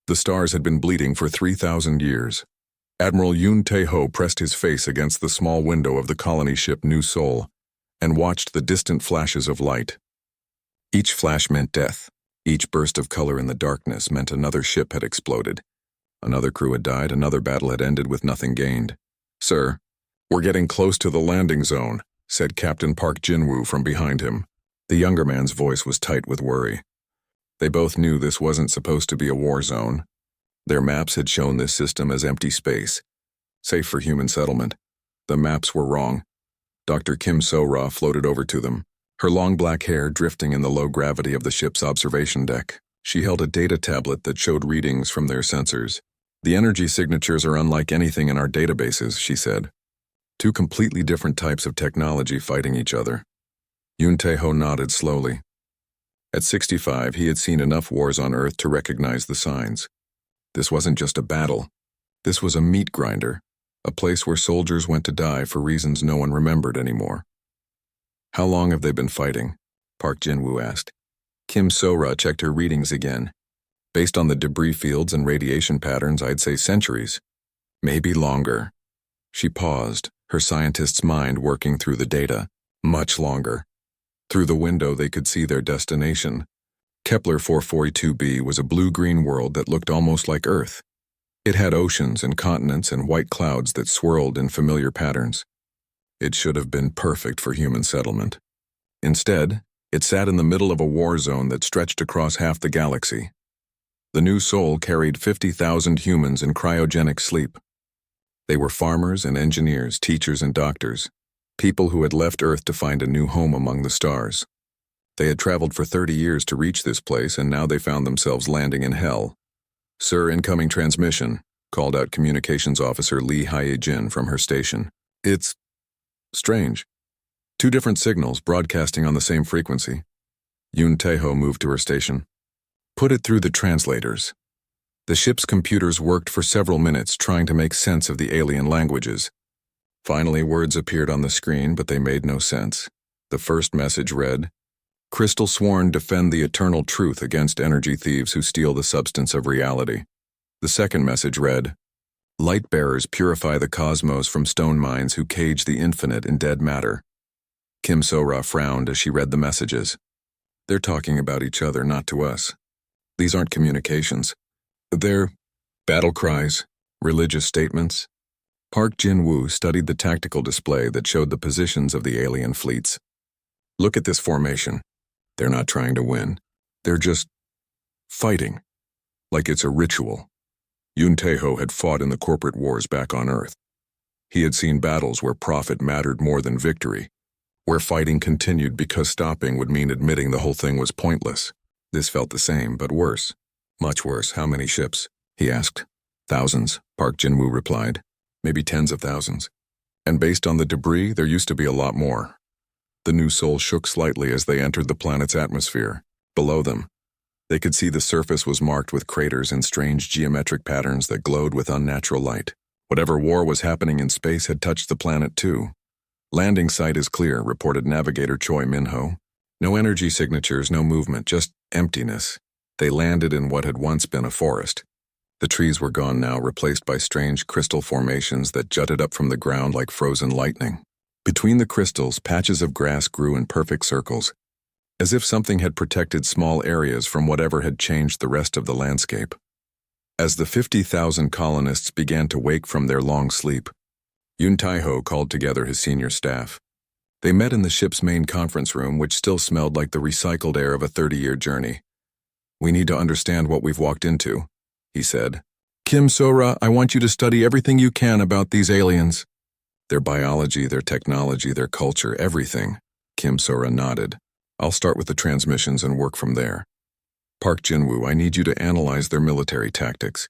The stars had been bleeding for 3,000 years. Admiral Yoon Tae-ho pressed his face against the small window of the colony ship New Seoul and watched the distant flashes of light. Each flash meant death. Each burst of color in the darkness meant another ship had exploded. Another crew had died, another battle had ended with nothing gained. "Sir, we're getting close to the landing zone," said Captain Park Jin-woo from behind him. The younger man's voice was tight with worry. They both knew this wasn't supposed to be a war zone. Their maps had shown this system as empty space, safe for human settlement. The maps were wrong. Dr. Kim So-ra floated over to them, her long black hair drifting in the low gravity of the ship's observation deck. She held a data tablet that showed readings from their sensors. "The energy signatures are unlike anything in our databases," she said. Two completely different types of technology fighting each other. Yoon Tae-ho nodded slowly. At 65, he had seen enough wars on Earth to recognize the signs. This wasn't just a battle. This was a meat grinder, a place where soldiers went to die for reasons no one remembered anymore. "How long have they been fighting?" Park Jin-woo asked. Kim So-ra checked her readings again. "Based on the debris fields and radiation patterns, I'd say centuries. Maybe longer." She paused, her scientist's mind working through the data. Much longer. Through the window they could see their destination. Kepler 442b was a blue-green world that looked almost like Earth. It had oceans and continents and white clouds that swirled in familiar patterns. It should have been perfect for human settlement. Instead, it sat in the middle of a war zone that stretched across half the galaxy. The New Seoul carried 50,000 humans in cryogenic sleep. They were farmers and engineers, teachers and doctors, people who had left Earth to find a new home among the stars. They had traveled for 30 years to reach this place, and now they found themselves landing in hell. "Sir, incoming transmission," called out Communications Officer Lee Hae-jin from her station. "It's strange. Two different signals broadcasting on the same frequency." Yoon Tae-ho moved to her station. "Put it through the translators." The ship's computers worked for several minutes trying to make sense of the alien languages. Finally, words appeared on the screen, but they made no sense. The first message read, "Crystal Sworn defend the eternal truth against energy thieves who steal the substance of reality." The second message read, "Light bearers purify the cosmos from stone mines who cage the infinite in dead matter." Kim So-ra frowned as she read the messages. "They're talking about each other, not to us. These aren't communications. They're battle cries, religious statements." Park Jin-woo studied the tactical display that showed the positions of the alien fleets. "Look at this formation. They're not trying to win. They're just fighting, like it's a ritual." Yoon Tae-ho had fought in the corporate wars back on Earth. He had seen battles where profit mattered more than victory, where fighting continued because stopping would mean admitting the whole thing was pointless. This felt the same, but worse. "Much worse. How many ships?" he asked. "Thousands," Park Jin-woo replied. "Maybe tens of thousands. And based on the debris, there used to be a lot more." The New Seoul shook slightly as they entered the planet's atmosphere. Below them, they could see the surface was marked with craters and strange geometric patterns that glowed with unnatural light. Whatever war was happening in space had touched the planet too. "Landing site is clear," reported Navigator Choi Min-ho. "No energy signatures, no movement, just emptiness." They landed in what had once been a forest. The trees were gone now, replaced by strange crystal formations that jutted up from the ground like frozen lightning. Between the crystals, patches of grass grew in perfect circles, as if something had protected small areas from whatever had changed the rest of the landscape. As the 50,000 colonists began to wake from their long sleep, Yoon Tae-ho called together his senior staff. They met in the ship's main conference room, which still smelled like the recycled air of a 30-year journey. "We need to understand what we've walked into," he said. "Kim So-ra, I want you to study everything you can about these aliens." "Their biology, their technology, their culture, everything." Kim So-ra nodded. "I'll start with the transmissions and work from there." "Park Jin-woo, I need you to analyze their military tactics.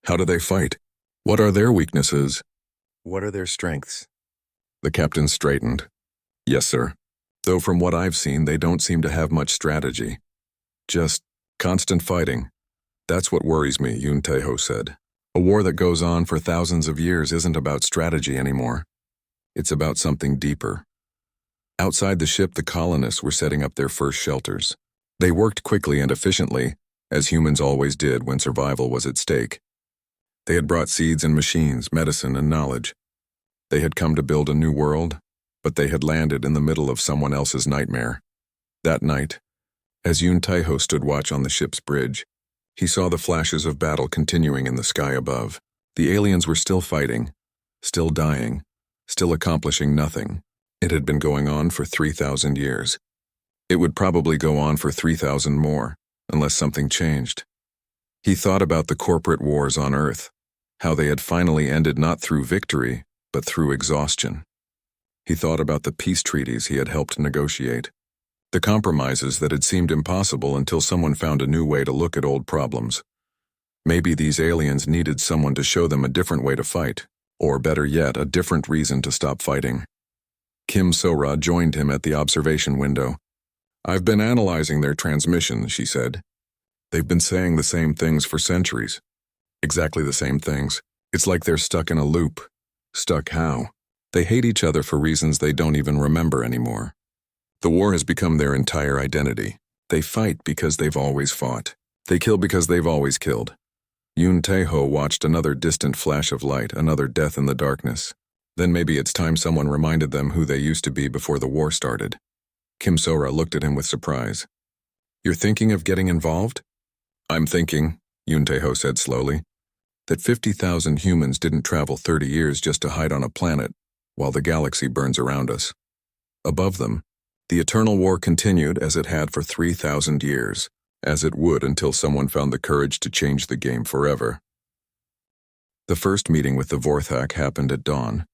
How do they fight? What are their weaknesses? What are their strengths?" The captain straightened. "Yes, sir. Though from what I've seen, they don't seem to have much strategy. Just constant fighting. That's what worries me," Yoon Tae-ho said. "A war that goes on for thousands of years isn't about strategy anymore. It's about something deeper." Outside the ship, the colonists were setting up their first shelters. They worked quickly and efficiently, as humans always did when survival was at stake. They had brought seeds and machines, medicine and knowledge. They had come to build a new world, but they had landed in the middle of someone else's nightmare. That night, as Yun Taiho stood watch on the ship's bridge, he saw the flashes of battle continuing in the sky above. The aliens were still fighting, still dying, still accomplishing nothing. It had been going on for 3,000 years. It would probably go on for 3,000 more, unless something changed. He thought about the corporate wars on Earth, how they had finally ended not through victory, but through exhaustion. He thought about the peace treaties he had helped negotiate, the compromises that had seemed impossible until someone found a new way to look at old problems. Maybe these aliens needed someone to show them a different way to fight, or better yet, a different reason to stop fighting. Kim So-ra joined him at the observation window. "I've been analyzing their transmissions," she said. "They've been saying the same things for centuries. Exactly the same things. It's like they're stuck in a loop." Stuck how? They hate each other for reasons they don't even remember anymore. The war has become their entire identity. They fight because they've always fought. They kill because they've always killed. Yun Taeho watched another distant flash of light, another death in the darkness. Then maybe it's time someone reminded them who they used to be before the war started. Kim So-ra looked at him with surprise. "You're thinking of getting involved?" "I'm thinking," Yun Taeho said slowly, "that 50,000 humans didn't travel 30 years just to hide on a planet while the galaxy burns around us. Above them, the eternal war continued as it had for 3,000 years, as it would until someone found the courage to change the game forever." The first meeting with the Vorthak happened at dawn.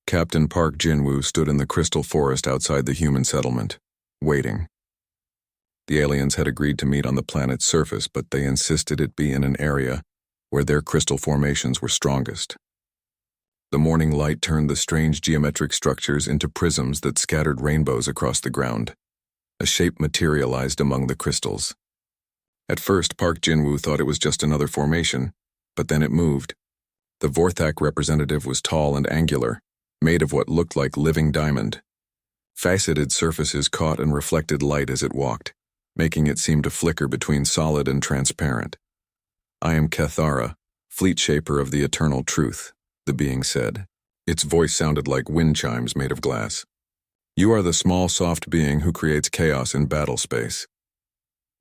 Captain Park Jin-woo stood in the crystal forest outside the human settlement, waiting. The aliens had agreed to meet on the planet's surface, but they insisted it be in an area where their crystal formations were strongest. The morning light turned the strange geometric structures into prisms that scattered rainbows across the ground. A shape materialized among the crystals. At first, Park Jin-woo thought it was just another formation, but then it moved. The Vorthak representative was tall and angular, made of what looked like living diamond. Faceted surfaces caught and reflected light as it walked, making it seem to flicker between solid and transparent. "I am Cathara, fleet shaper of the eternal truth," the being said. Its voice sounded like wind chimes made of glass. "You are the small, soft being who creates chaos in battle space."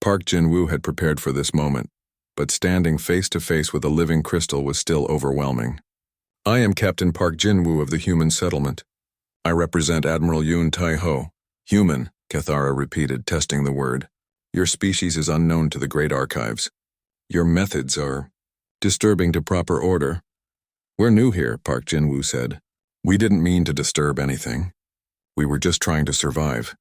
Park Jin-woo had prepared for this moment, but standing face to face with a living crystal was still overwhelming. "I am Captain Park Jin-woo of the human settlement. I represent Admiral Yun Tai-ho." "Human," Cathara repeated, testing the word. "Your species is unknown to the Great Archives. Your methods are disturbing to proper order." "We're new here," Park Jin-woo said. "We didn't mean to disturb anything. We were just trying to survive."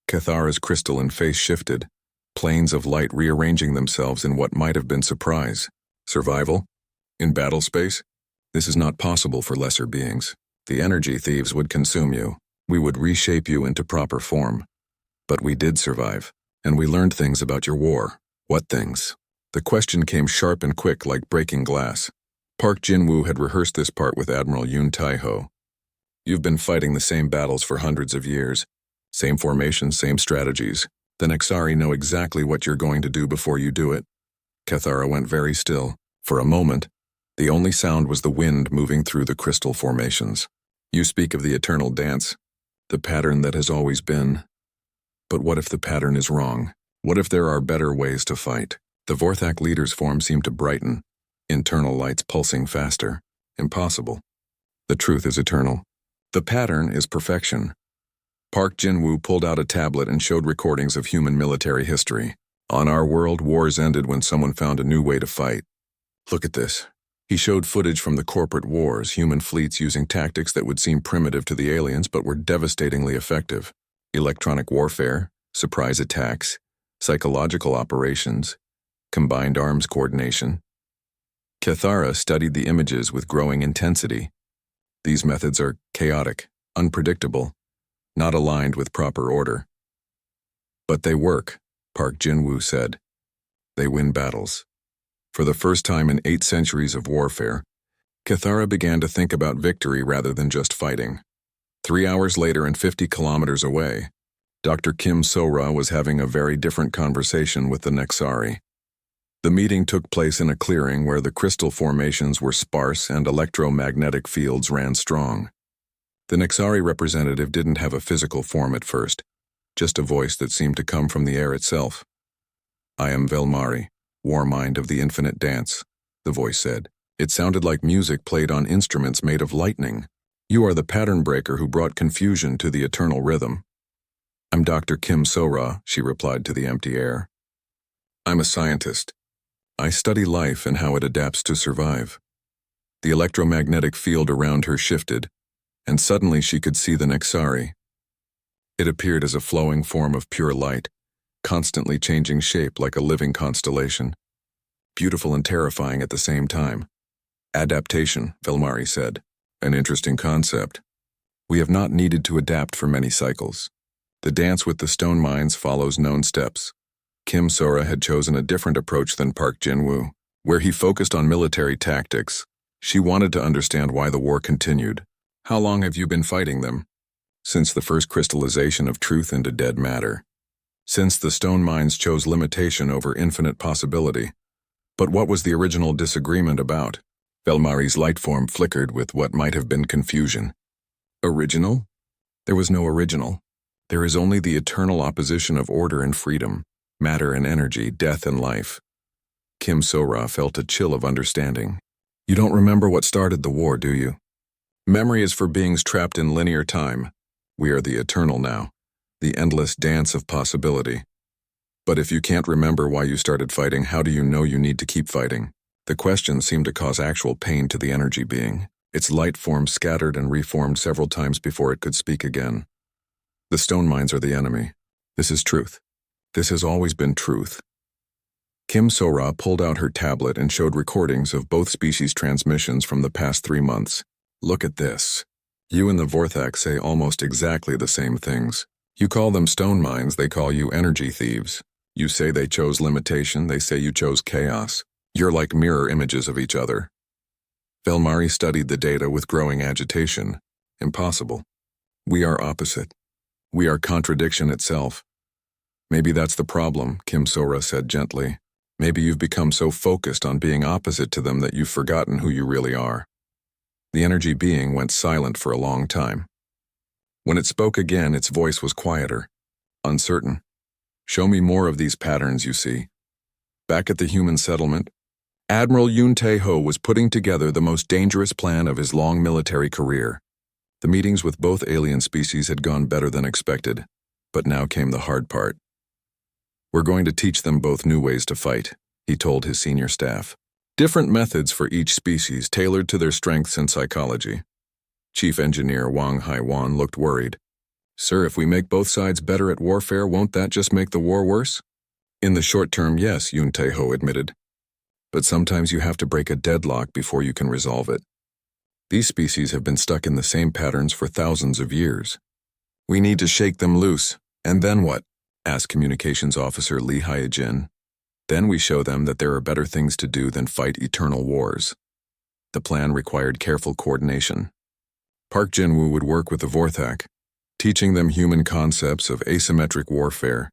Cathara's crystalline face shifted, planes of light rearranging themselves in what might have been surprise. "Survival? In battle space? This is not possible for lesser beings. The energy thieves would consume you. We would reshape you into proper form. But we did survive, and we learned things about your war." "What things?" The question came sharp and quick like breaking glass. Park Jin-woo had rehearsed this part with Admiral Yun Tai-ho. "You've been fighting the same battles for hundreds of years. Same formations, same strategies. The Nexari know exactly what you're going to do before you do it." Cathara went very still. For a moment, the only sound was the wind moving through the crystal formations. "You speak of the eternal dance, the pattern that has always been. But what if the pattern is wrong? What if there are better ways to fight?" The Vorthak leader's form seemed to brighten, internal lights pulsing faster. "Impossible. The truth is eternal. The pattern is perfection." Park Jin-woo pulled out a tablet and showed recordings of human military history. "On our world, wars ended when someone found a new way to fight. Look at this." He showed footage from the corporate wars, human fleets using tactics that would seem primitive to the aliens but were devastatingly effective. Electronic warfare, surprise attacks, psychological operations, combined arms coordination. Cathara studied the images with growing intensity. These methods are chaotic, unpredictable, not aligned with proper order. "But they work," Park Jin-woo said. "They win battles." For the first time in 8 centuries of warfare, Cathara began to think about victory rather than just fighting. 3 hours later and 50 kilometers away, Dr. Kim So-ra was having a very different conversation with the Nexari. The meeting took place in a clearing where the crystal formations were sparse and electromagnetic fields ran strong. The Nexari representative didn't have a physical form at first, just a voice that seemed to come from the air itself. "I am Velmari, war mind of the infinite dance," the voice said. It sounded like music played on instruments made of lightning. "You are the pattern breaker who brought confusion to the eternal rhythm." "I'm Dr. Kim Sora," she replied to the empty air. "I'm a scientist. I study life and how it adapts to survive." The electromagnetic field around her shifted, and suddenly she could see the Nexari. It appeared as a flowing form of pure light, constantly changing shape like a living constellation. Beautiful and terrifying at the same time. "Adaptation," Velmari said. "An interesting concept. We have not needed to adapt for many cycles. The dance with the stone mines follows known steps." Kim Sora had chosen a different approach than Park Jin-woo, where he focused on military tactics. She wanted to understand why the war continued. "How long have you been fighting them?" "Since the first crystallization of truth into dead matter. Since the stone mines chose limitation over infinite possibility." "But what was the original disagreement about?" Velmari's light form flickered with what might have been confusion. "Original? There was no original. There is only the eternal opposition of order and freedom, matter and energy, death and life." Kim Sora felt a chill of understanding. "You don't remember what started the war, do you? Memory is for beings trapped in linear time. We are the eternal now, the endless dance of possibility. But if you can't remember why you started fighting, how do you know you need to keep fighting?" The question seemed to cause actual pain to the energy being. Its light form scattered and reformed several times before it could speak again. "The stone mines are the enemy. This is truth. This has always been truth." Kim Sora pulled out her tablet and showed recordings of both species' transmissions from the past 3 months. "Look at this. You and the Vorthak say almost exactly the same things. You call them stone mines, they call you energy thieves. You say they chose limitation, they say you chose chaos. You're like mirror images of each other." Velmari studied the data with growing agitation. "Impossible. We are opposite. We are contradiction itself." "Maybe that's the problem," Kim Sora said gently. "Maybe you've become so focused on being opposite to them that you've forgotten who you really are." The energy being went silent for a long time. When it spoke again, its voice was quieter, uncertain. "Show me more of these patterns you see." Back at the human settlement, Admiral Yoon Tae-ho was putting together the most dangerous plan of his long military career. The meetings with both alien species had gone better than expected, but now came the hard part. "We're going to teach them both new ways to fight," he told his senior staff. "Different methods for each species tailored to their strengths and psychology." Chief Engineer Wang Hai-wan looked worried. "Sir, if we make both sides better at warfare, won't that just make the war worse?" "In the short term, yes," Yoon Tae-ho admitted. "But sometimes you have to break a deadlock before you can resolve it. These species have been stuck in the same patterns for thousands of years. We need to shake them loose." "And then what?" asked Communications Officer Lee Hyejin. "Then we show them that there are better things to do than fight eternal wars." The plan required careful coordination. Park Jin-woo would work with the Vorthak, teaching them human concepts of asymmetric warfare,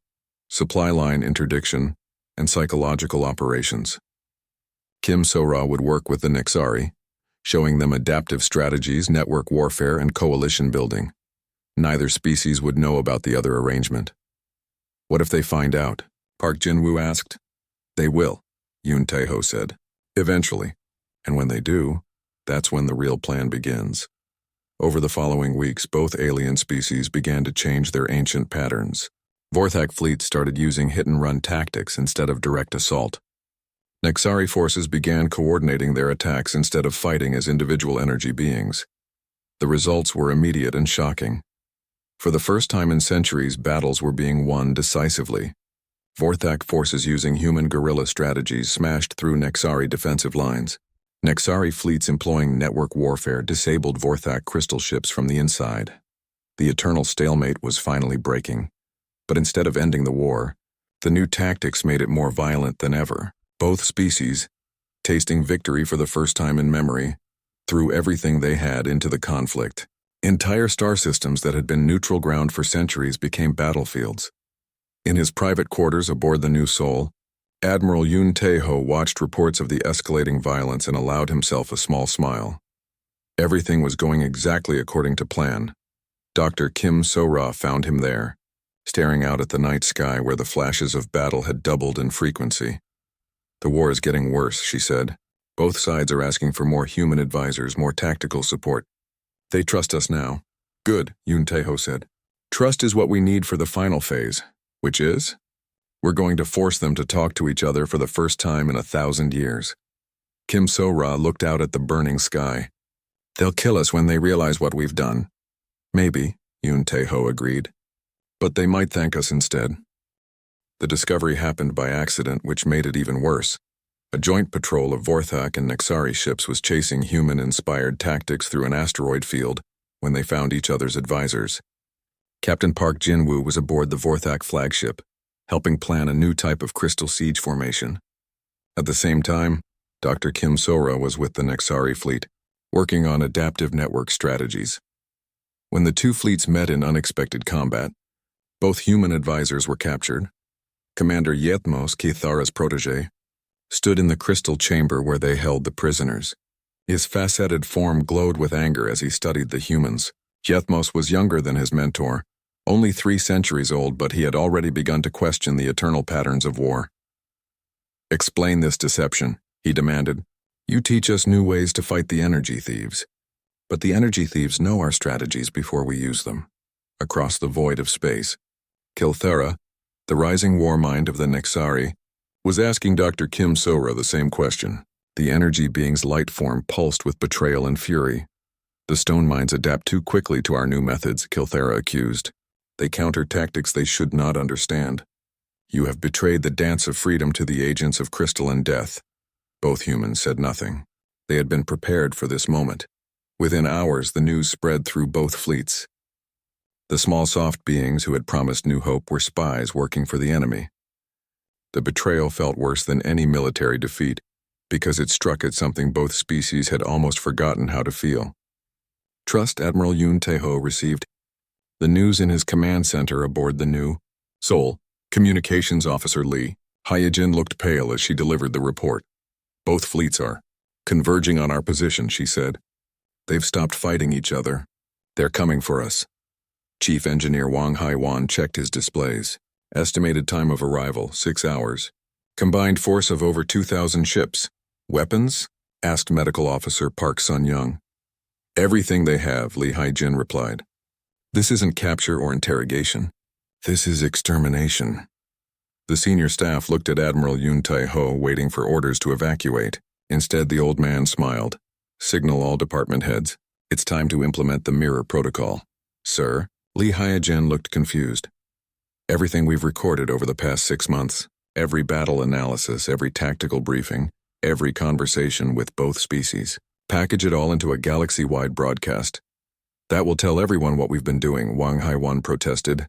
supply line interdiction, and psychological operations. Kim Sora would work with the Nexari, showing them adaptive strategies, network warfare, and coalition building. Neither species would know about the other arrangement. "What if they find out?" Park Jin-woo asked. "They will," Yoon Tae-ho said. "Eventually. And when they do, that's when the real plan begins." Over the following weeks, both alien species began to change their ancient patterns. Vorthak fleets started using hit-and-run tactics instead of direct assault. Nexari forces began coordinating their attacks instead of fighting as individual energy beings. The results were immediate and shocking. For the first time in centuries, battles were being won decisively. Vorthak forces using human guerrilla strategies smashed through Nexari defensive lines. Nexari fleets employing network warfare disabled Vorthak crystal ships from the inside. The eternal stalemate was finally breaking. But instead of ending the war, the new tactics made it more violent than ever. Both species, tasting victory for the first time in memory, threw everything they had into the conflict. Entire star systems that had been neutral ground for centuries became battlefields. In his private quarters aboard the New Soul, Admiral Yoon Tae-ho watched reports of the escalating violence and allowed himself a small smile. Everything was going exactly according to plan. Dr. Kim So-ra found him there, staring out at the night sky where the flashes of battle had doubled in frequency. "The war is getting worse," she said. "Both sides are asking for more human advisors, more tactical support. They trust us now." "Good," Yoon Tae-ho said. "Trust is what we need for the final phase, which is? We're going to force them to talk to each other for the first time in 1,000 years." Kim So-ra looked out at the burning sky. "They'll kill us when they realize what we've done." "Maybe," Yoon Tae-ho agreed. "But they might thank us instead." The discovery happened by accident, which made it even worse. A joint patrol of Vorthak and Nexari ships was chasing human-inspired tactics through an asteroid field when they found each other's advisors. Captain Park Jin-woo was aboard the Vorthak flagship, helping plan a new type of crystal siege formation. At the same time, Dr. Kim So-ra was with the Nexari fleet, working on adaptive network strategies. When the two fleets met in unexpected combat, both human advisors were captured. Commander Yethmos, Kithara's protege, stood in the crystal chamber where they held the prisoners. His faceted form glowed with anger as he studied the humans. Yethmos was younger than his mentor, only 3 centuries old, but he had already begun to question the eternal patterns of war. "Explain this deception," he demanded. "You teach us new ways to fight the energy thieves. But the energy thieves know our strategies before we use them." Across the void of space, Kithara, the rising war mind of the Nexari, was asking Dr. Kim So-ra the same question. The energy being's light form pulsed with betrayal and fury. "The stone minds adapt too quickly to our new methods," Kithara accused. "They counter tactics they should not understand. You have betrayed the dance of freedom to the agents of crystal and death." Both humans said nothing. They had been prepared for this moment. Within hours, the news spread through both fleets. The small soft beings who had promised new hope were spies working for the enemy. The betrayal felt worse than any military defeat, because it struck at something both species had almost forgotten how to feel. Trust Admiral Yoon Tae-ho received the news in his command center aboard the new Seoul. Communications Officer Lee Hyejin looked pale as she delivered the report. "Both fleets are converging on our position," she said. "They've stopped fighting each other. They're coming for us." Chief Engineer Wang Hai-wan checked his displays. Estimated time of arrival, 6 hours. Combined force of over 2,000 ships. "Weapons?" asked Medical Officer Park Sun-young. "Everything they have," Lee Hyejin replied. "This isn't capture or interrogation. This is extermination." The senior staff looked at Admiral Yoon Tae-ho, waiting for orders to evacuate. Instead, the old man smiled. "Signal all department heads. It's time to implement the mirror protocol." "Sir?" Lee Hyejin looked confused. "Everything we've recorded over the past 6 months, every battle analysis, every tactical briefing, every conversation with both species. Package it all into a galaxy-wide broadcast. That will tell everyone what we've been doing," Wang Hai-wan protested.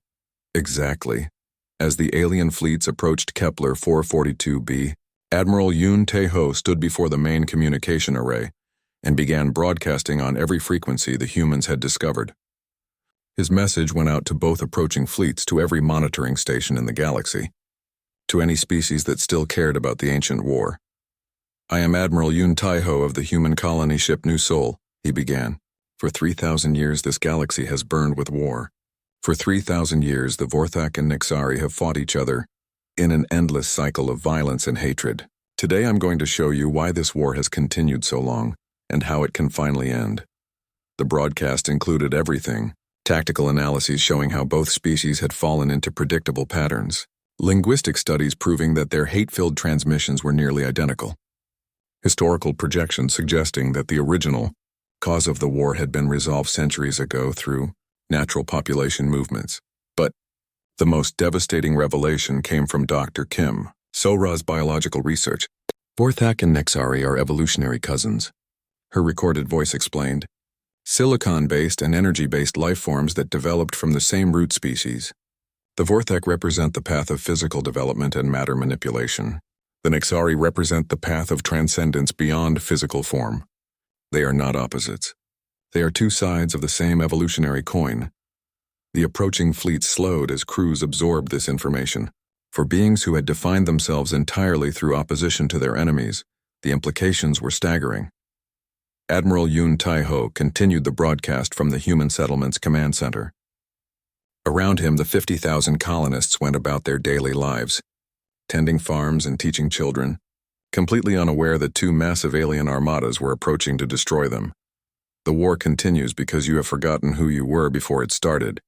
"Exactly." As the alien fleets approached Kepler 442b, Admiral Yoon Tae-ho stood before the main communication array and began broadcasting on every frequency the humans had discovered. His message went out to both approaching fleets, to every monitoring station in the galaxy, to any species that still cared about the ancient war. "I am Admiral Yoon Tae-ho of the human colony ship New Seoul," he began. "For 3,000 years this galaxy has burned with war. For 3,000 years the Vorthak and Nexari have fought each other in an endless cycle of violence and hatred. Today I'm going to show you why this war has continued so long and how it can finally end." The broadcast included everything: tactical analyses showing how both species had fallen into predictable patterns, linguistic studies proving that their hate-filled transmissions were nearly identical, historical projections suggesting that the original cause of the war had been resolved centuries ago through natural population movements. But the most devastating revelation came from Dr. Kim So-ra's biological research. "Vorthak and Nexari are evolutionary cousins," her recorded voice explained. "Silicon-based and energy-based life forms that developed from the same root species. The Vorthak represent the path of physical development and matter manipulation. The Nexari represent the path of transcendence beyond physical form. They are not opposites. They are 2 sides of the same evolutionary coin." The approaching fleet slowed as crews absorbed this information. For beings who had defined themselves entirely through opposition to their enemies, the implications were staggering. Admiral Yun Tai-ho continued the broadcast from the Human Settlement's command center. Around him, the 50,000 colonists went about their daily lives, tending farms and teaching children, completely unaware that two massive alien armadas were approaching to destroy them. The war continues because you have forgotten who you were before it started,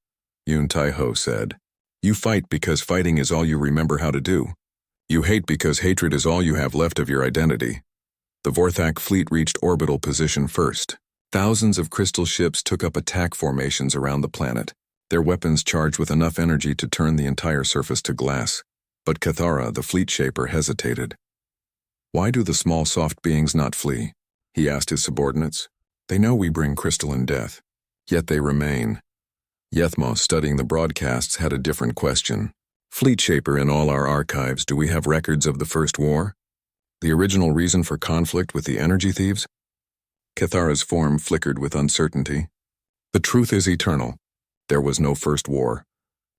Yun Tai-ho said. You fight because fighting is all you remember how to do. You hate because hatred is all you have left of your identity. The Vorthak fleet reached orbital position first. Thousands of crystal ships took up attack formations around the planet, their weapons charged with enough energy to turn the entire surface to glass. But Cathara, the fleet shaper, hesitated. Why do the small soft beings not flee? He asked his subordinates. They know we bring crystalline death. Yet they remain. Yethmos, studying the broadcasts, had a different question. Fleet shaper, in all our archives, do we have records of the First War? The original reason for conflict with the energy thieves? Cathara's form flickered with uncertainty. The truth is eternal. There was no First War,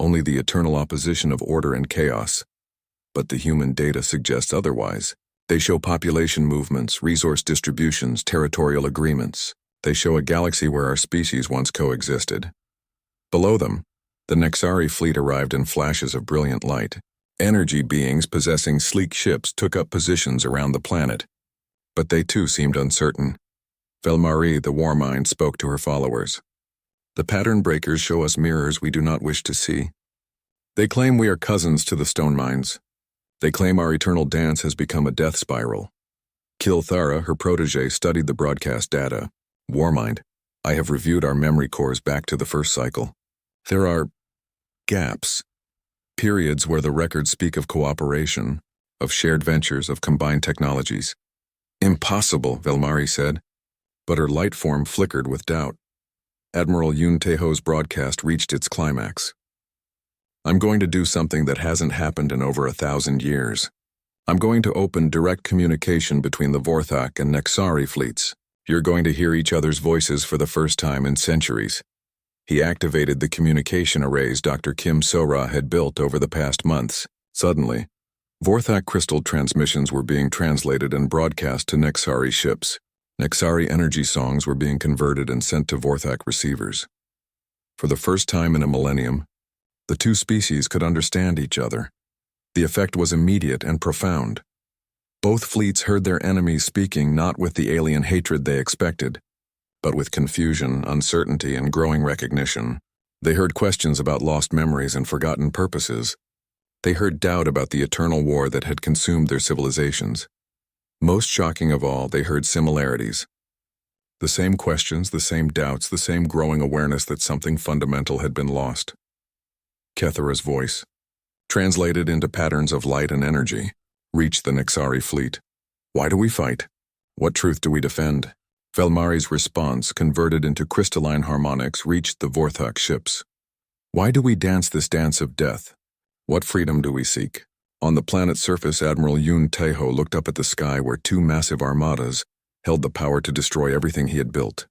only the eternal opposition of order and chaos. But the human data suggests otherwise. They show population movements, resource distributions, territorial agreements. They show a galaxy where our species once coexisted. Below them, the Nexari fleet arrived in flashes of brilliant light. Energy beings possessing sleek ships took up positions around the planet. But they too seemed uncertain. Velmari, the war mind, spoke to her followers. The pattern breakers show us mirrors we do not wish to see. They claim we are cousins to the stone mines. They claim our eternal dance has become a death spiral. Kilthara, her protege, studied the broadcast data. Warmind, I have reviewed our memory cores back to the first cycle. There are gaps, periods where the records speak of cooperation, of shared ventures, of combined technologies. Impossible, Velmari said, but her light form flickered with doubt. Admiral Yun Tai-ho's broadcast reached its climax. I'm going to do something that hasn't happened in over 1,000 years. I'm going to open direct communication between the Vorthak and Nexari fleets. You're going to hear each other's voices for the first time in centuries. He activated the communication arrays Dr. Kim So-ra had built over the past months. Suddenly, Vorthak crystal transmissions were being translated and broadcast to Nexari ships. Nexari energy songs were being converted and sent to Vorthak receivers. For the first time in a millennium, the two species could understand each other. The effect was immediate and profound. Both fleets heard their enemies speaking not with the alien hatred they expected, but with confusion, uncertainty, and growing recognition. They heard questions about lost memories and forgotten purposes. They heard doubt about the eternal war that had consumed their civilizations. Most shocking of all, they heard similarities. The same questions, the same doubts, the same growing awareness that something fundamental had been lost. Kethara's voice, translated into patterns of light and energy, reached the Nexari fleet. Why do we fight? What truth do we defend? Velmari's response, converted into crystalline harmonics, reached the Vorthak ships. Why do we dance this dance of death? What freedom do we seek? On the planet's surface, Admiral Yun Tai-ho looked up at the sky where two massive armadas held the power to destroy everything he had built.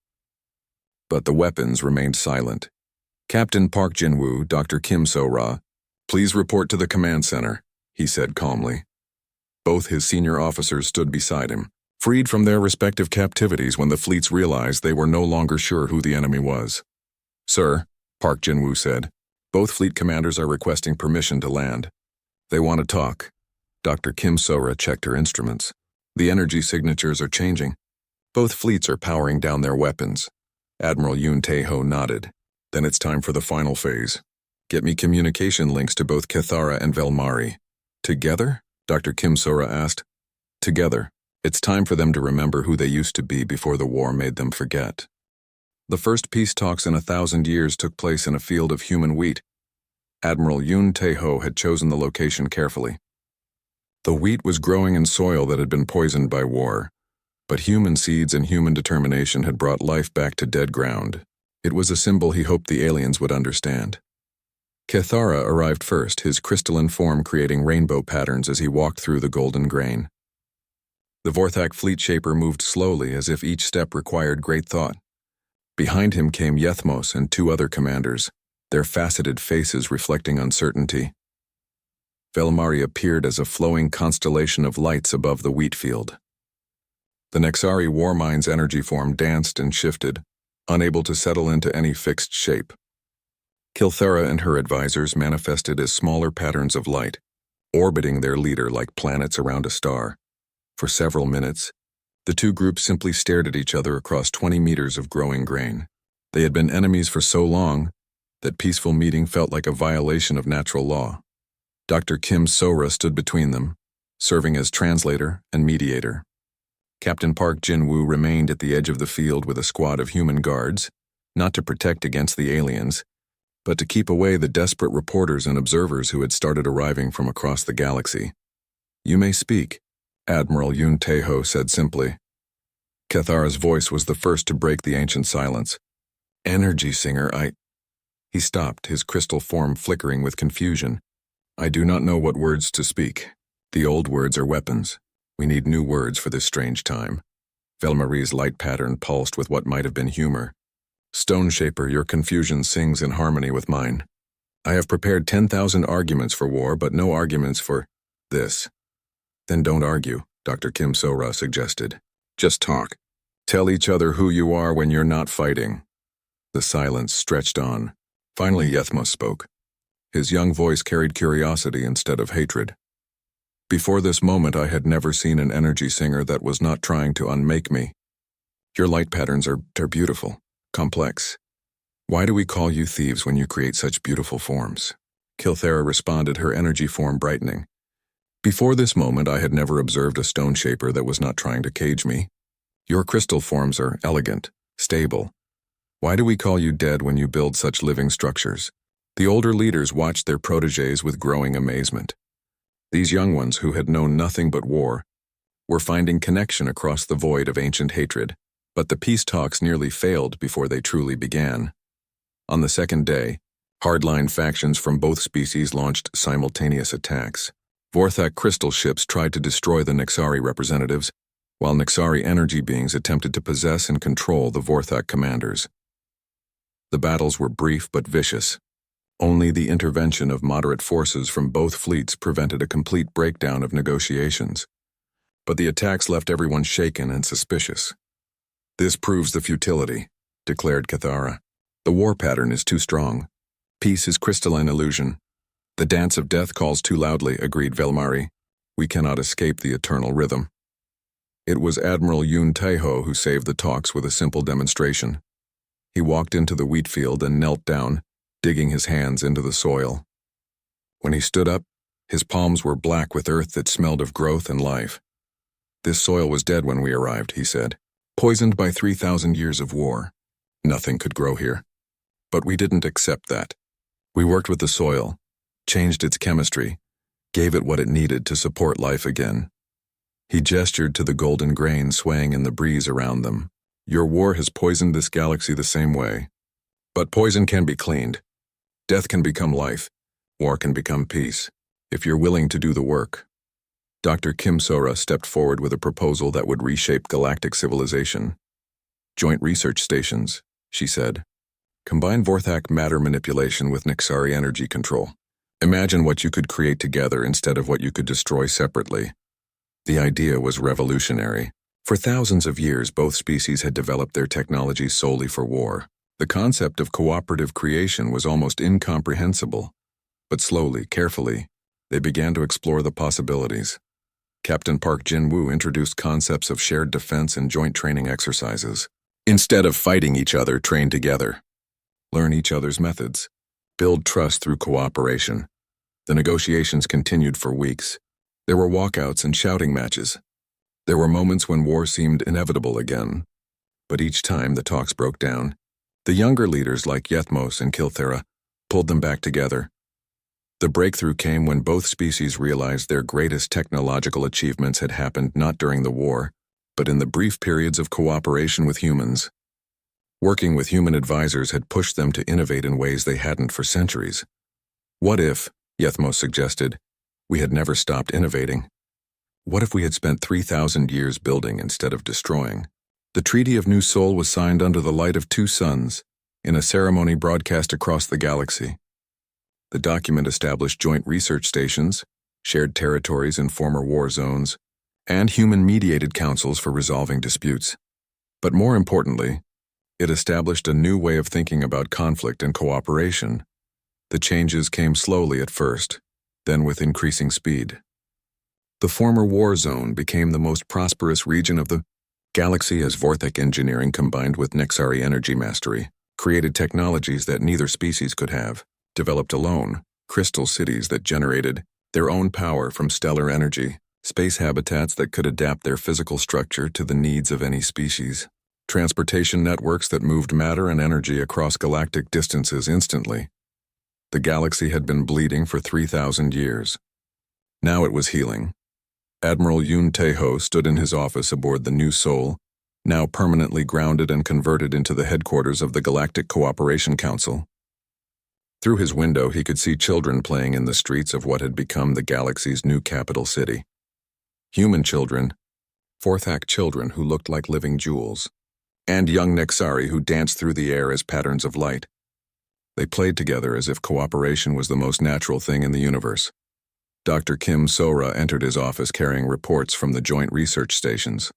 But the weapons remained silent. Captain Park Jin-woo, Dr. Kim So-ra, please report to the command center, he said calmly. Both his senior officers stood beside him, freed from their respective captivities when the fleets realized they were no longer sure who the enemy was. Sir, Park Jin-woo said, both fleet commanders are requesting permission to land. They want to talk. Dr. Kim So-ra checked her instruments. The energy signatures are changing. Both fleets are powering down their weapons. Admiral Yun Tai-ho nodded. Then it's time for the final phase. Get me communication links to both Cathara and Velmari. Together? Dr. Kim So-ra asked. Together. It's time for them to remember who they used to be before the war made them forget. The first peace talks in 1,000 years took place in a field of human wheat. Admiral Yun Tai-ho had chosen the location carefully. The wheat was growing in soil that had been poisoned by war, but human seeds and human determination had brought life back to dead ground. It was a symbol he hoped the aliens would understand. Cathara arrived first, his crystalline form creating rainbow patterns as he walked through the golden grain. The Vorthak fleet shaper moved slowly as if each step required great thought. Behind him came Yethmos and two other commanders, their faceted faces reflecting uncertainty. Velmari appeared as a flowing constellation of lights above the wheat field. The HFY War mine's energy form danced and shifted, unable to settle into any fixed shape. Kilthera and her advisors manifested as smaller patterns of light, orbiting their leader like planets around a star. For several minutes, the two groups simply stared at each other across 20 meters of growing grain. They had been enemies for so long that peaceful meeting felt like a violation of natural law. Dr. Kim Sora stood between them, serving as translator and mediator. Captain Park Jin-woo remained at the edge of the field with a squad of human guards, not to protect against the aliens, but to keep away the desperate reporters and observers who had started arriving from across the galaxy. "You may speak," Admiral Yoon Tae-ho said simply. Cathara's voice was the first to break the ancient silence. "Energy Singer, He stopped, his crystal form flickering with confusion. "I do not know what words to speak. The old words are weapons. We need new words for this strange time." Velmari's light pattern pulsed with what might have been humor. "Stone Shaper, your confusion sings in harmony with mine. I have prepared 10,000 arguments for war, but no arguments for this." "Then don't argue," Dr. Kim Sora suggested. "Just talk. Tell each other who you are when you're not fighting." The silence stretched on. Finally, Yethmos spoke. His young voice carried curiosity instead of hatred. "Before this moment, I had never seen an energy singer that was not trying to unmake me. Your light patterns are beautiful, complex. Why do we call you thieves when you create such beautiful forms?" Kilthera responded, her energy form brightening. "Before this moment, I had never observed a stone shaper that was not trying to cage me. Your crystal forms are elegant, stable. Why do we call you dead when you build such living structures?" The older leaders watched their protégés with growing amazement. These young ones, who had known nothing but war, were finding connection across the void of ancient hatred, but the peace talks nearly failed before they truly began. On the second day, hardline factions from both species launched simultaneous attacks. Vorthak crystal ships tried to destroy the Nexari representatives, while Nexari energy beings attempted to possess and control the Vorthak commanders. The battles were brief but vicious. Only the intervention of moderate forces from both fleets prevented a complete breakdown of negotiations. But the attacks left everyone shaken and suspicious. "This proves the futility," declared Cathara. "The war pattern is too strong. Peace is crystalline illusion. The dance of death calls too loudly," agreed Velmari. "We cannot escape the eternal rhythm." It was Admiral Yoon Tae-ho who saved the talks with a simple demonstration. He walked into the wheat field and knelt down, digging his hands into the soil. When he stood up, his palms were black with earth that smelled of growth and life. "This soil was dead when we arrived," he said, "poisoned by 3,000 years of war. Nothing could grow here. But we didn't accept that. We worked with the soil, changed its chemistry, gave it what it needed to support life again." He gestured to the golden grain swaying in the breeze around them. "Your war has poisoned this galaxy the same way. But poison can be cleaned. Death can become life. War can become peace, if you're willing to do the work." Dr. Kim Sora stepped forward with a proposal that would reshape galactic civilization. "Joint research stations," she said. "Combine Vorthak matter manipulation with Nexari energy control. Imagine what you could create together instead of what you could destroy separately." The idea was revolutionary. For thousands of years, both species had developed their technology solely for war. The concept of cooperative creation was almost incomprehensible. But slowly, carefully, they began to explore the possibilities. Captain Park Jin-woo introduced concepts of shared defense and joint training exercises. Instead of fighting each other, train together. Learn each other's methods. Build trust through cooperation. The negotiations continued for weeks. There were walkouts and shouting matches. There were moments when war seemed inevitable again. But each time the talks broke down, the younger leaders like Yethmos and Kilthera pulled them back together. The breakthrough came when both species realized their greatest technological achievements had happened not during the war, but in the brief periods of cooperation with humans. Working with human advisors had pushed them to innovate in ways they hadn't for centuries. What if, Yethmos suggested, we had never stopped innovating? What if we had spent 3,000 years building instead of destroying? The Treaty of New Seoul was signed under the light of two suns, in a ceremony broadcast across the galaxy. The document established joint research stations, shared territories in former war zones, and human-mediated councils for resolving disputes. But more importantly, it established a new way of thinking about conflict and cooperation. The changes came slowly at first, then with increasing speed. The former war zone became the most prosperous region of the galaxy as Vorthek engineering combined with Nexari energy mastery created technologies that neither species could have, developed alone, crystal cities that generated their own power from stellar energy, space habitats that could adapt their physical structure to the needs of any species, transportation networks that moved matter and energy across galactic distances instantly. The galaxy had been bleeding for 3,000 years. Now it was healing. Admiral Yoon Tae-ho stood in his office aboard the New Sol, now permanently grounded and converted into the headquarters of the Galactic Cooperation Council. Through his window, he could see children playing in the streets of what had become the galaxy's new capital city. Human children, Vorthak children who looked like living jewels, and young Nexari who danced through the air as patterns of light. They played together as if cooperation was the most natural thing in the universe. Dr. Kim Sora entered his office carrying reports from the joint research stations.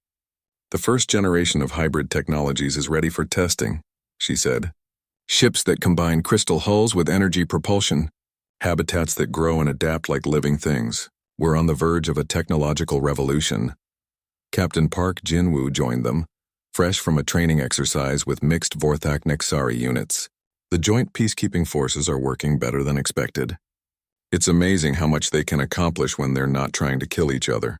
"The first generation of hybrid technologies is ready for testing," she said. "Ships that combine crystal hulls with energy propulsion, habitats that grow and adapt like living things. We're on the verge of a technological revolution." Captain Park Jin-woo joined them, fresh from a training exercise with mixed Vorthak Nexari units. "The joint peacekeeping forces are working better than expected. It's amazing how much they can accomplish when they're not trying to kill each other."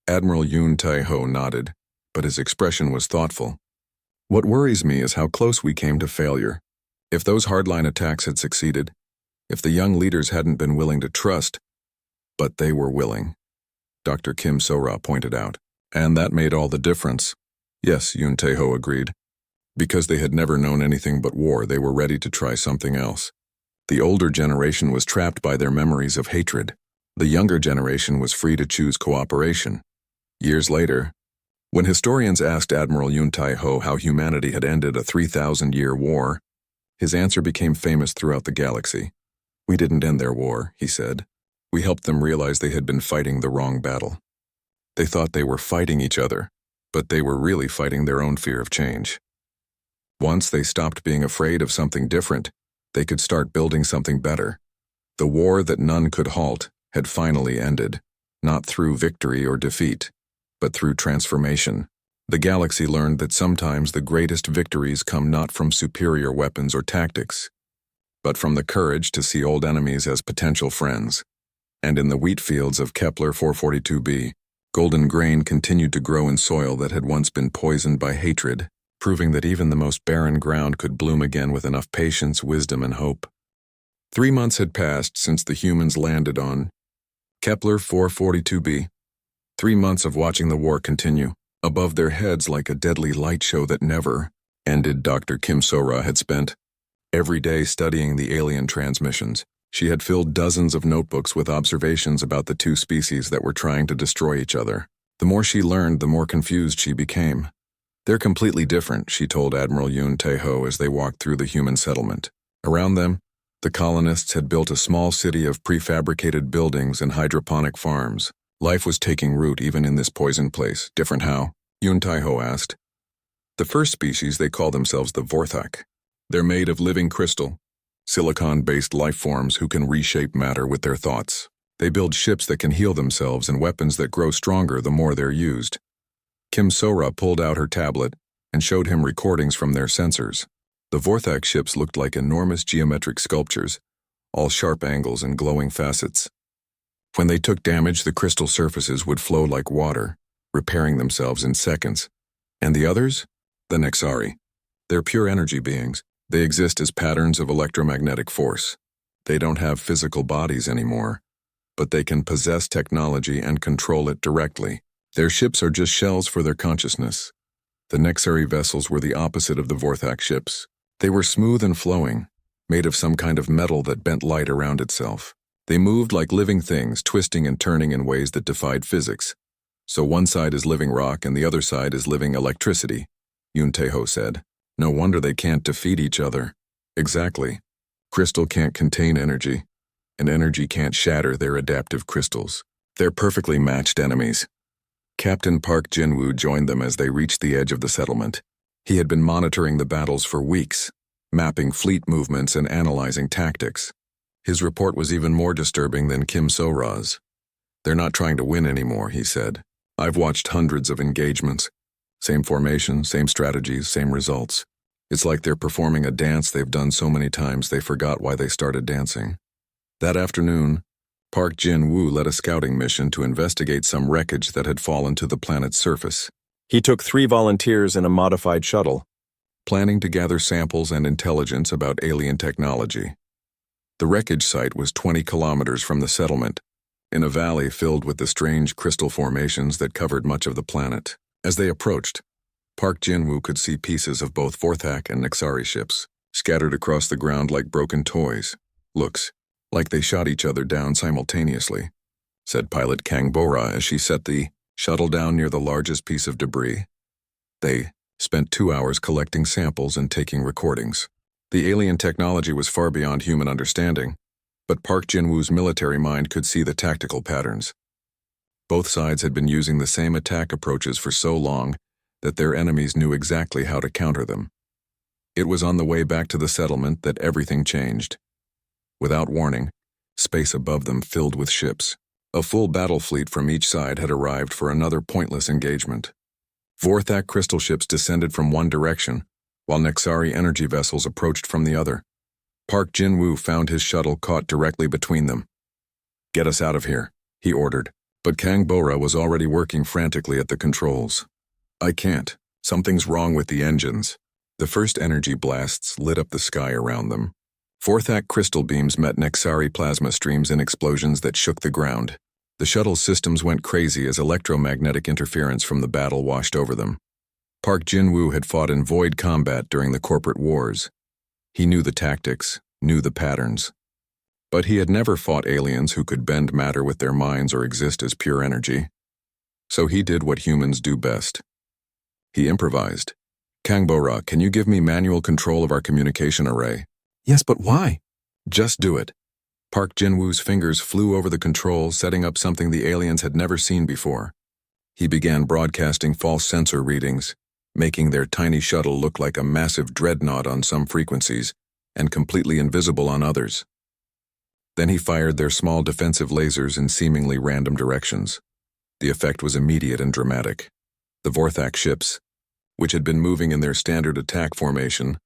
Admiral Yoon Tae-ho nodded, but his expression was thoughtful. "What worries me is how close we came to failure. If those hardline attacks had succeeded, if the young leaders hadn't been willing to trust, but they were willing," Dr. Kim Sora pointed out. "And that made all the difference." "Yes," Yoon Tae-ho agreed. "Because they had never known anything but war, they were ready to try something else. The older generation was trapped by their memories of hatred. The younger generation was free to choose cooperation." Years later, when historians asked Admiral Yoon Tae-ho how humanity had ended a 3,000-year war, his answer became famous throughout the galaxy. "We didn't end their war," he said. "We helped them realize they had been fighting the wrong battle. They thought they were fighting each other, but they were really fighting their own fear of change. Once they stopped being afraid of something different, they could start building something better. The war that none could halt had finally ended, not through victory or defeat, but through transformation." The galaxy learned that sometimes the greatest victories come not from superior weapons or tactics, but from the courage to see old enemies as potential friends. And in the wheat fields of Kepler 442b, golden grain continued to grow in soil that had once been poisoned by hatred, proving that even the most barren ground could bloom again with enough patience, wisdom, and hope. 3 months had passed since the humans landed on Kepler 442b. 3 months of watching the war continue, above their heads like a deadly light show that never ended. Dr. Kim Sora had spent every day studying the alien transmissions. She had filled dozens of notebooks with observations about the two species that were trying to destroy each other. The more she learned, the more confused she became. "They're completely different," she told Admiral Yoon Tae-ho as they walked through the human settlement. Around them, the colonists had built a small city of prefabricated buildings and hydroponic farms. Life was taking root even in this poisoned place. "Different how?" Yoon Tae-ho asked. "The first species, they call themselves the Vorthak. They're made of living crystal, silicon-based life forms who can reshape matter with their thoughts. They build ships that can heal themselves and weapons that grow stronger the more they're used." Kim Sora pulled out her tablet and showed him recordings from their sensors. The Vorthak ships looked like enormous geometric sculptures, all sharp angles and glowing facets. When they took damage, the crystal surfaces would flow like water, repairing themselves in seconds. And the others? The Nexari. They're pure energy beings. They exist as patterns of electromagnetic force. They don't have physical bodies anymore, but they can possess technology and control it directly. Their ships are just shells for their consciousness. The Nexari vessels were the opposite of the Vorthak ships. They were smooth and flowing, made of some kind of metal that bent light around itself. They moved like living things, twisting and turning in ways that defied physics. "So one side is living rock and the other side is living electricity," Yoon Tae-ho said. "No wonder they can't defeat each other." "Exactly. Crystal can't contain energy. and energy can't shatter their adaptive crystals. They're perfectly matched enemies. Captain Park Jin-woo joined them as they reached the edge of the settlement. He had been monitoring the battles for weeks, mapping fleet movements and analyzing tactics. His report was even more disturbing than Kim So-ra's. "They're not trying to win anymore," he said. "I've watched hundreds of engagements. Same formation, same strategies, same results. It's like they're performing a dance they've done so many times they forgot why they started dancing." That afternoon, Park Jin-woo led a scouting mission to investigate some wreckage that had fallen to the planet's surface. He took 3 volunteers in a modified shuttle, planning to gather samples and intelligence about alien technology. The wreckage site was 20 kilometers from the settlement, in a valley filled with the strange crystal formations that covered much of the planet. As they approached, Park Jin-woo could see pieces of both Vorthak and Nexari ships, scattered across the ground like broken toys. "Looks like they shot each other down simultaneously," said pilot Kang Bora as she set the shuttle down near the largest piece of debris. They spent 2 hours collecting samples and taking recordings. The alien technology was far beyond human understanding, but Park Jin-woo's military mind could see the tactical patterns. Both sides had been using the same attack approaches for so long that their enemies knew exactly how to counter them. It was on the way back to the settlement that everything changed. Without warning, space above them filled with ships. A full battle fleet from each side had arrived for another pointless engagement. Vorthak crystal ships descended from one direction, while Nexari energy vessels approached from the other. Park Jin-woo found his shuttle caught directly between them. "Get us out of here," he ordered, but Kang Bora was already working frantically at the controls. "I can't. Something's wrong with the engines." The first energy blasts lit up the sky around them. Vorthak crystal beams met Nexari plasma streams in explosions that shook the ground. The shuttle's systems went crazy as electromagnetic interference from the battle washed over them. Park Jin-woo had fought in void combat during the corporate wars. He knew the tactics, knew the patterns. But he had never fought aliens who could bend matter with their minds or exist as pure energy. So he did what humans do best. He improvised. "Kang Bora, can you give me manual control of our communication array?" "Yes, but why?" "Just do it." Park Jin-woo's fingers flew over the controls, setting up something the aliens had never seen before. He began broadcasting false sensor readings, making their tiny shuttle look like a massive dreadnought on some frequencies and completely invisible on others. Then he fired their small defensive lasers in seemingly random directions. The effect was immediate and dramatic. The Vorthak ships, which had been moving in their standard attack formation,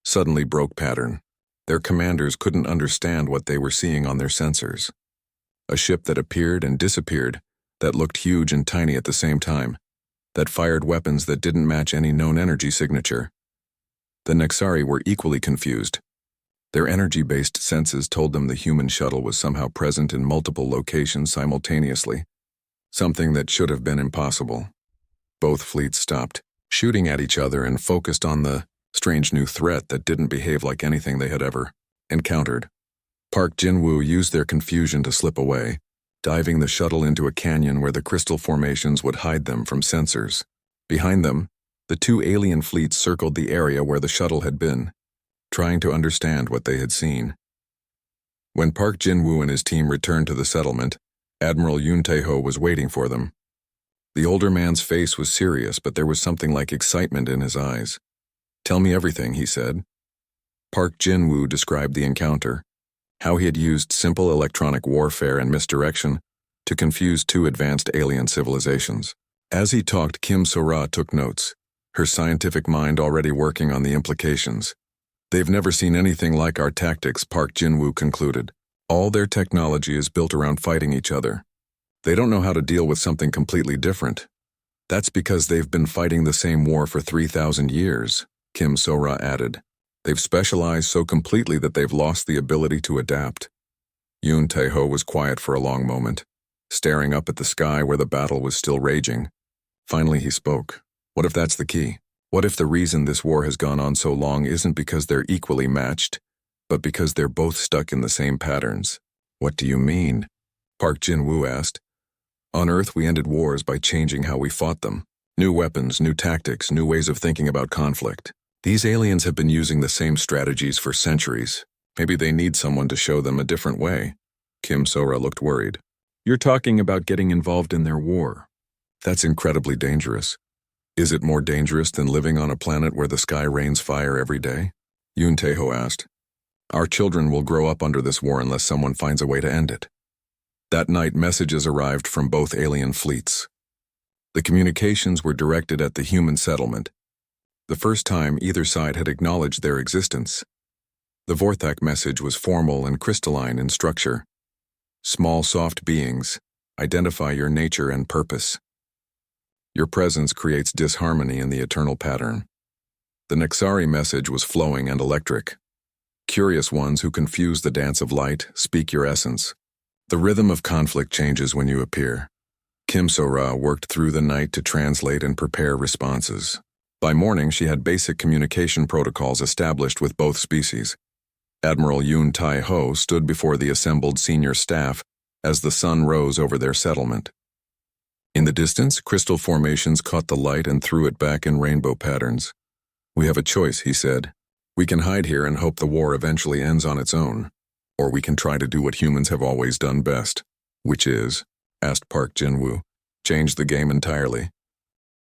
suddenly broke pattern. Their commanders couldn't understand what they were seeing on their sensors. A ship that appeared and disappeared, that looked huge and tiny at the same time, that fired weapons that didn't match any known energy signature. The Nexari were equally confused. Their energy-based senses told them the human shuttle was somehow present in multiple locations simultaneously, something that should have been impossible. Both fleets stopped, shooting at each other and focused on the strange new threat that didn't behave like anything they had ever encountered. Park Jin-woo used their confusion to slip away, diving the shuttle into a canyon where the crystal formations would hide them from sensors. Behind them, the 2 alien fleets circled the area where the shuttle had been, trying to understand what they had seen. When Park Jin-woo and his team returned to the settlement, Admiral Yoon Tae-ho was waiting for them. The older man's face was serious, but there was something like excitement in his eyes. "Tell me everything," he said. Park Jin-woo described the encounter, how he had used simple electronic warfare and misdirection to confuse 2 advanced alien civilizations. As he talked, Kim So-ra took notes, her scientific mind already working on the implications. "They've never seen anything like our tactics," Park Jin-woo concluded. "All their technology is built around fighting each other. They don't know how to deal with something completely different. That's because they've been fighting the same war for 3,000 years, Kim So-ra added. They've specialized so completely that they've lost the ability to adapt. Yoon Tae-ho was quiet for a long moment, staring up at the sky where the battle was still raging. Finally he spoke. What if that's the key? What if the reason this war has gone on so long isn't because they're equally matched, but because they're both stuck in the same patterns? What do you mean? Park Jin-woo asked. On Earth we ended wars by changing how we fought them. New weapons, new tactics, new ways of thinking about conflict. These aliens have been using the same strategies for centuries. Maybe they need someone to show them a different way. Kim Sora looked worried. You're talking about getting involved in their war. That's incredibly dangerous. Is it more dangerous than living on a planet where the sky rains fire every day? Yoon Tae-ho asked. Our children will grow up under this war unless someone finds a way to end it. That night, messages arrived from both alien fleets. The communications were directed at the human settlement, the first time either side had acknowledged their existence. The Vorthak message was formal and crystalline in structure. Small, soft beings, identify your nature and purpose. Your presence creates disharmony in the eternal pattern. The Nexari message was flowing and electric. Curious ones who confuse the dance of light, speak your essence. The rhythm of conflict changes when you appear. Kim So-ra worked through the night to translate and prepare responses. By morning, she had basic communication protocols established with both species. Admiral Yoon Tae-ho stood before the assembled senior staff as the sun rose over their settlement. In the distance, crystal formations caught the light and threw it back in rainbow patterns. We have a choice, he said. We can hide here and hope the war eventually ends on its own. Or we can try to do what humans have always done best. Which is, asked Park Jin-woo, change the game entirely.